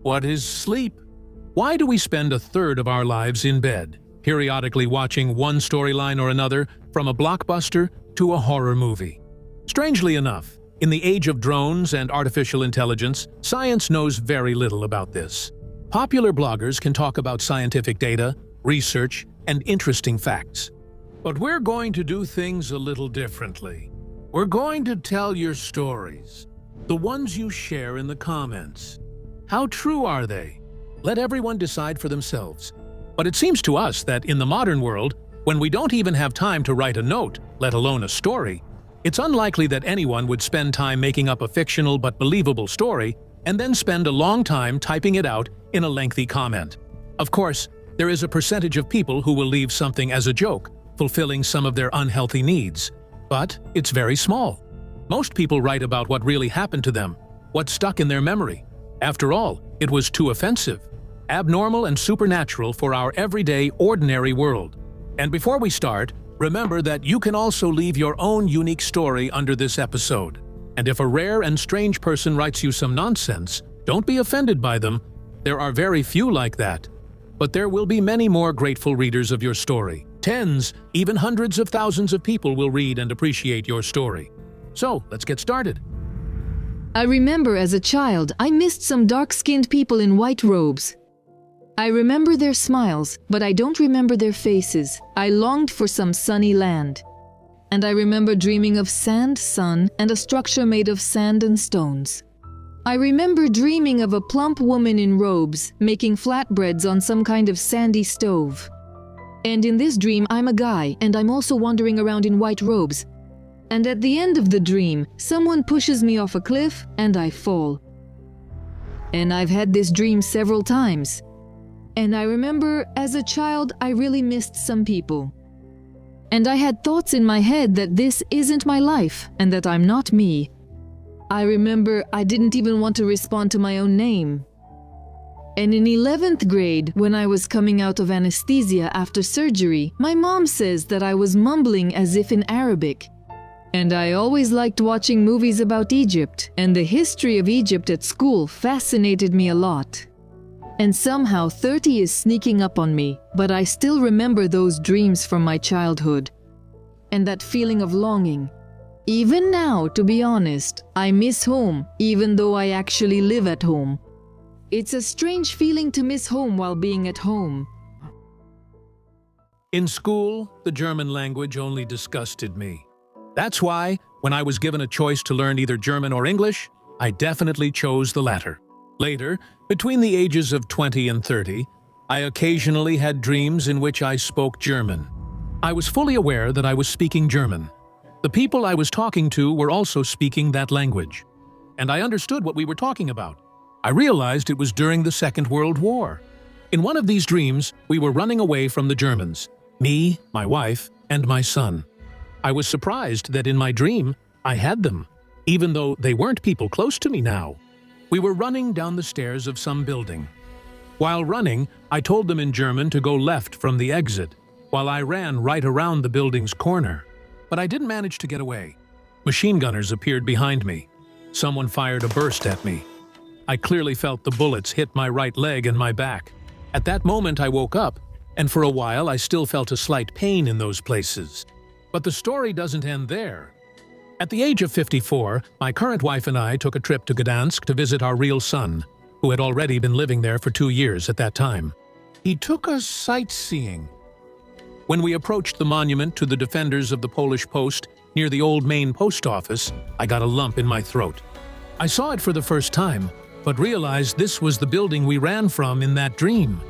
What is sleep? Why do we spend a third of our lives in bed, periodically watching one storyline or another, from a blockbuster to a horror movie? Strangely enough, in the age of drones and artificial intelligence, science knows very little about this. Popular bloggers can talk about scientific data, research, and interesting facts. But we're going to do things a little differently. We're going to tell your stories, the ones you share in the comments. How true are they? Let everyone decide for themselves. But it seems to us that in the modern world, when we don't even have time to write a note, let alone a story, it's unlikely that anyone would spend time making up a fictional but believable story and then spend a long time typing it out in a lengthy comment. Of course, there is a percentage of people who will leave something as a joke, fulfilling some of their unhealthy needs. But it's very small. Most people write about what really happened to them, what stuck in their memory. After all, it was too offensive, abnormal and supernatural for our everyday, ordinary world. And before we start, remember that you can also leave your own unique story under this episode. And if a rare and strange person writes you some nonsense, don't be offended by them. There are very few like that. But there will be many more grateful readers of your story. Tens, even hundreds of thousands of people will read and appreciate your story. So, let's get started. I remember as a child, I missed some dark-skinned people in white robes. I remember their smiles, but I don't remember their faces. I longed for some sunny land. And I remember dreaming of sand, sun, and a structure made of sand and stones. I remember dreaming of a plump woman in robes, making flatbreads on some kind of sandy stove. And in this dream, I'm a guy, and I'm also wandering around in white robes. And at the end of the dream, someone pushes me off a cliff, and I fall. And I've had this dream several times. And I remember, as a child, I really missed some people. And I had thoughts in my head that this isn't my life, and that I'm not me. I remember I didn't even want to respond to my own name. And in 11th grade, when I was coming out of anesthesia after surgery, my mom says that I was mumbling as if in Arabic. And I always liked watching movies about Egypt, and the history of Egypt at school fascinated me a lot. And somehow 30 is sneaking up on me, but I still remember those dreams from my childhood. And that feeling of longing. Even now, to be honest, I miss home, even though I actually live at home. It's a strange feeling to miss home while being at home. In school, the German language only disgusted me. That's why, when I was given a choice to learn either German or English, I definitely chose the latter. Later, between the ages of 20 and 30, I occasionally had dreams in which I spoke German. I was fully aware that I was speaking German. The people I was talking to were also speaking that language. And I understood what we were talking about. I realized it was during the Second World War. In one of these dreams, we were running away from the Germans. Me, my wife, and my son. I was surprised that in my dream, I had them, even though they weren't people close to me now. We were running down the stairs of some building. While running, I told them in German to go left from the exit, while I ran right around the building's corner. But I didn't manage to get away. Machine gunners appeared behind me. Someone fired a burst at me. I clearly felt the bullets hit my right leg and my back. At that moment, I woke up, and for a while I still felt a slight pain in those places. But the story doesn't end there. At the age of 54, my current wife and I took a trip to Gdansk to visit our real son, who had already been living there for 2 years at that time. He took us sightseeing. When we approached the monument to the defenders of the Polish post near the old main post office, I got a lump in my throat. I saw it for the first time, but realized this was the building we ran from in that dream.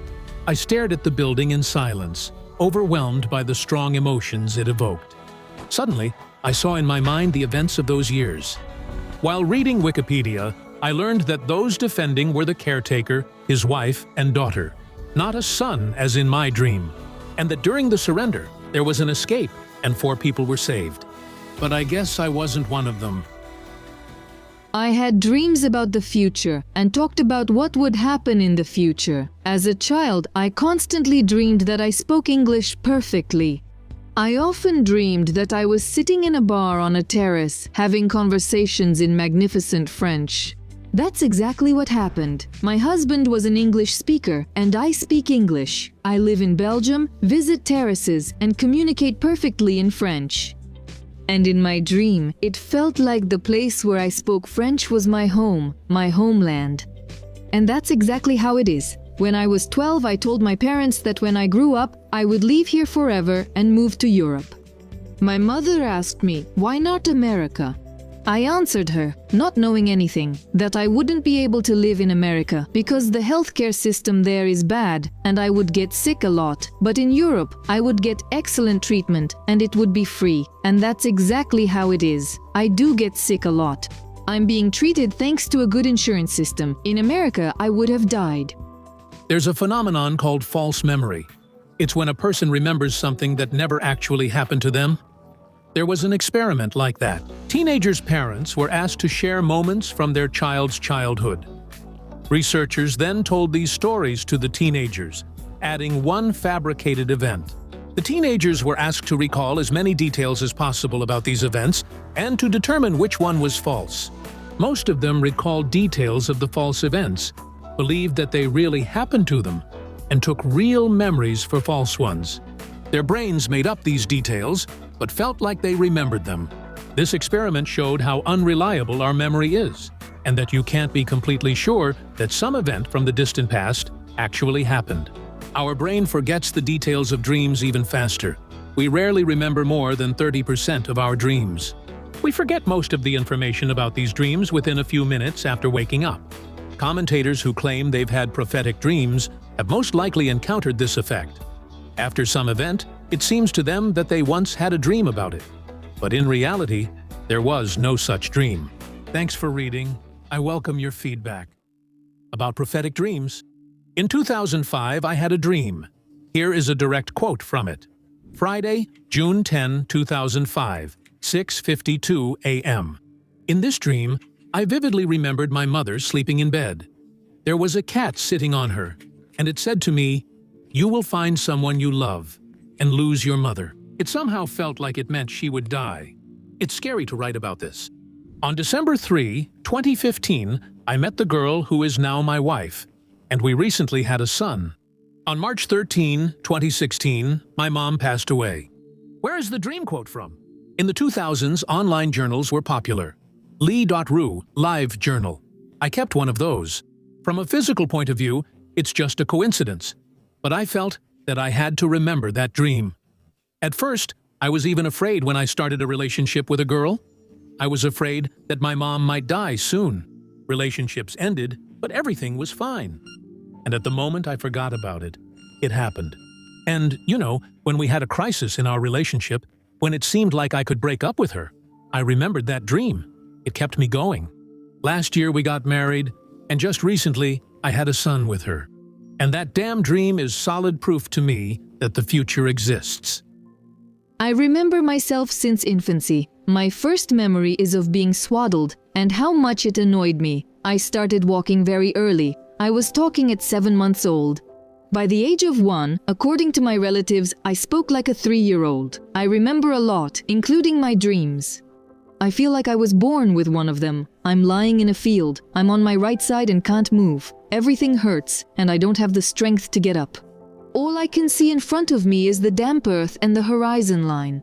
I stared at the building in silence, overwhelmed by the strong emotions it evoked. Suddenly, I saw in my mind the events of those years. While reading Wikipedia, I learned that those defending were the caretaker, his wife, and daughter, not a son as in my dream, and that during the surrender, there was an escape and 4 people were saved. But I guess I wasn't one of them. I had dreams about the future and talked about what would happen in the future. As a child, I constantly dreamed that I spoke English perfectly. I often dreamed that I was sitting in a bar on a terrace, having conversations in magnificent French. That's exactly what happened. My husband was an English speaker, and I speak English. I live in Belgium, visit terraces, and communicate perfectly in French. And in my dream, it felt like the place where I spoke French was my home, my homeland. And that's exactly how it is. When I was 12, I told my parents that when I grew up, I would leave here forever and move to Europe. My mother asked me, why not America? I answered her, not knowing anything, that I wouldn't be able to live in America because the healthcare system there is bad and I would get sick a lot. But in Europe, I would get excellent treatment and it would be free. And that's exactly how it is. I do get sick a lot. I'm being treated thanks to a good insurance system. In America, I would have died. There's a phenomenon called false memory. It's when a person remembers something that never actually happened to them. There was an experiment like that. Teenagers' parents were asked to share moments from their child's childhood. Researchers then told these stories to the teenagers, adding one fabricated event. The teenagers were asked to recall as many details as possible about these events and to determine which one was false. Most of them recalled details of the false events, believed that they really happened to them, and took real memories for false ones. Their brains made up these details, but felt like they remembered them. This experiment showed how unreliable our memory is, and that you can't be completely sure that some event from the distant past actually happened. Our brain forgets the details of dreams even faster. We rarely remember more than 30% of our dreams. We forget most of the information about these dreams within a few minutes after waking up. Commentators who claim they've had prophetic dreams have most likely encountered this effect. After some event, it seems to them that they once had a dream about it. But in reality, there was no such dream. Thanks for reading. I welcome your feedback. About prophetic dreams. In 2005, I had a dream. Here is a direct quote from it. Friday, June 10, 2005, 6:52 a.m. In this dream, I vividly remembered my mother sleeping in bed. There was a cat sitting on her, and it said to me, "You will find someone you love and lose your mother." It somehow felt like it meant she would die. It's scary to write about this. On December 3, 2015, I met the girl who is now my wife, and we recently had a son. On March 13, 2016, my mom passed away. Where is the dream quote from? In the 2000s, online journals were popular. Lee.ru, Live Journal. I kept one of those. From a physical point of view, it's just a coincidence. But I felt that I had to remember that dream. At first, I was even afraid when I started a relationship with a girl. I was afraid that my mom might die soon. Relationships ended, but everything was fine. And at the moment I forgot about it, it happened. And, when we had a crisis in our relationship, when it seemed like I could break up with her, I remembered that dream. It kept me going. Last year we got married, and just recently I had a son with her. And that damn dream is solid proof to me that the future exists. I remember myself since infancy. My first memory is of being swaddled and how much it annoyed me. I started walking very early. I was talking at 7 months old. By the age of 1, according to my relatives, I spoke like a 3-year-old. I remember a lot, including my dreams. I feel like I was born with one of them. I'm lying in a field. I'm on my right side and can't move. Everything hurts, and I don't have the strength to get up. All I can see in front of me is the damp earth and the horizon line.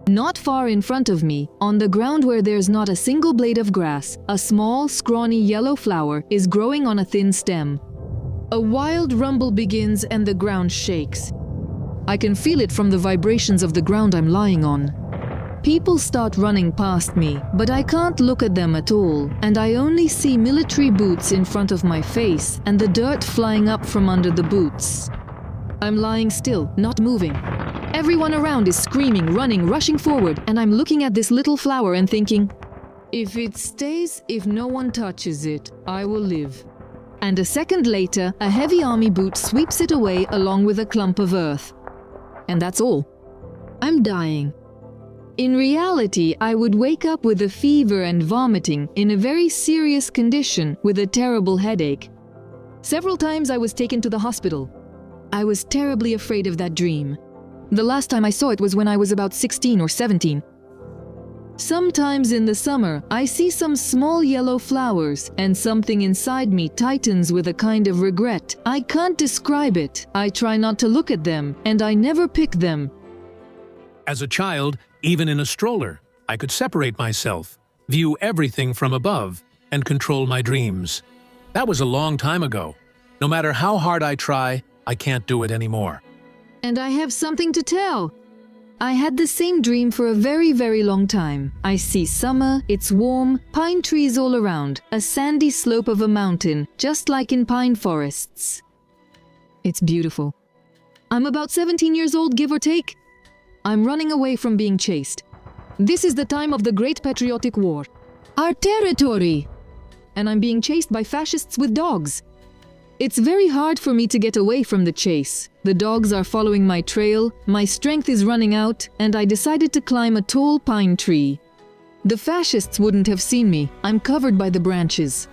Not far in front of me, on the ground where there's not a single blade of grass, a small, scrawny yellow flower is growing on a thin stem. A wild rumble begins and the ground shakes. I can feel it from the vibrations of the ground I'm lying on. People start running past me, but I can't look at them at all, and I only see military boots in front of my face and the dirt flying up from under the boots. I'm lying still, not moving. Everyone around is screaming, running, rushing forward, and I'm looking at this little flower and thinking, if it stays, if no one touches it, I will live. And a second later, a heavy army boot sweeps it away along with a clump of earth. And that's all. I'm dying. In reality, I would wake up with a fever and vomiting in a very serious condition with a terrible headache. Several times I was taken to the hospital. I was terribly afraid of that dream. The last time I saw it was when I was about 16 or 17. Sometimes in the summer, I see some small yellow flowers, and something inside me tightens with a kind of regret. I can't describe it. I try not to look at them, and I never pick them. As a child, even in a stroller, I could separate myself, view everything from above, and control my dreams. That was a long time ago. No matter how hard I try, I can't do it anymore. And I have something to tell. I had the same dream for a very, very long time. I see summer, it's warm, pine trees all around, a sandy slope of a mountain, just like in pine forests. It's beautiful. I'm about 17 years old, give or take. I'm running away from being chased. This is the time of the Great Patriotic War. Our territory! And I'm being chased by fascists with dogs. It's very hard for me to get away from the chase. The dogs are following my trail, my strength is running out, and I decided to climb a tall pine tree. The fascists wouldn't have seen me, I'm covered by the branches.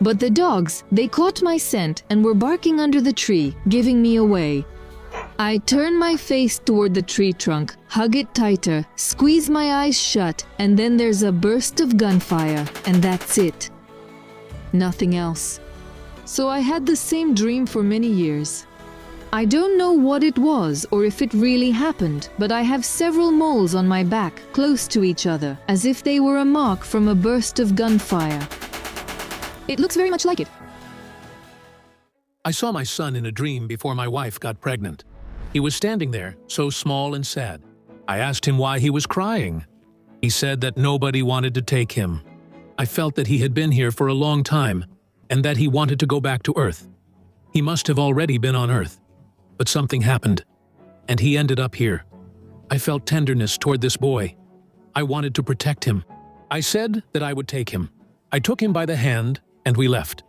But the dogs, they caught my scent and were barking under the tree, giving me away. I turn my face toward the tree trunk, hug it tighter, squeeze my eyes shut, and then there's a burst of gunfire, and that's it. Nothing else. So I had the same dream for many years. I don't know what it was or if it really happened, but I have several moles on my back, close to each other, as if they were a mark from a burst of gunfire. It looks very much like it. I saw my son in a dream before my wife got pregnant. He was standing there, so small and sad. I asked him why he was crying. He said that nobody wanted to take him. I felt that he had been here for a long time, and that he wanted to go back to Earth. He must have already been on Earth. But something happened, and he ended up here. I felt tenderness toward this boy. I wanted to protect him. I said that I would take him. I took him by the hand, and we left.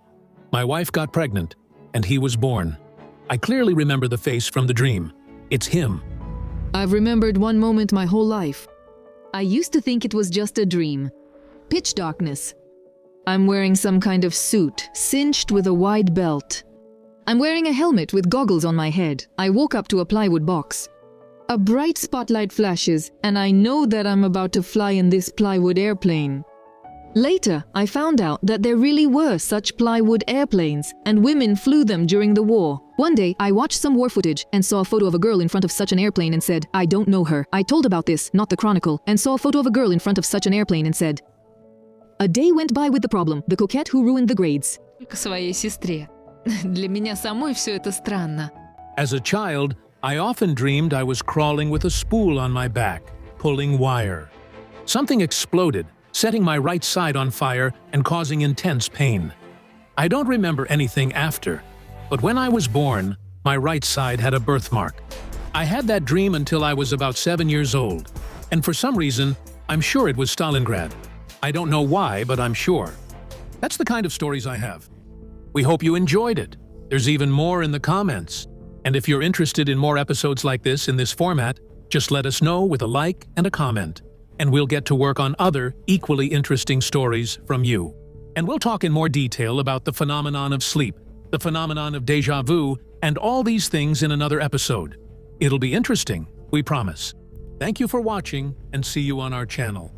My wife got pregnant, and he was born. I clearly remember the face from the dream. It's him. I've remembered one moment my whole life. I used to think it was just a dream. Pitch darkness. I'm wearing some kind of suit, cinched with a wide belt. I'm wearing a helmet with goggles on my head. I walk up to a plywood box. A bright spotlight flashes, and I know that I'm about to fly in this plywood airplane. Later, I found out that there really were such plywood airplanes, and women flew them during the war. One day, I watched some war footage and saw a photo of a girl in front of such an airplane and said, I don't know her. I told about this, not the Chronicle, and saw a photo of a girl in front of such an airplane and said, a day went by with the problem, the coquette who ruined the grades. К своей сестре. Для меня самой все это странно. As a child, I often dreamed I was crawling with a spool on my back, pulling wire. Something exploded, setting my right side on fire and causing intense pain. I don't remember anything after, but when I was born, my right side had a birthmark. I had that dream until I was about 7 years old, and for some reason, I'm sure it was Stalingrad. I don't know why, but I'm sure. That's the kind of stories I have. We hope you enjoyed it. There's even more in the comments. And if you're interested in more episodes like this in this format, just let us know with a like and a comment, and we'll get to work on other equally interesting stories from you. And we'll talk in more detail about the phenomenon of sleep, the phenomenon of déjà vu, and all these things in another episode. It'll be interesting, we promise. Thank you for watching, and see you on our channel.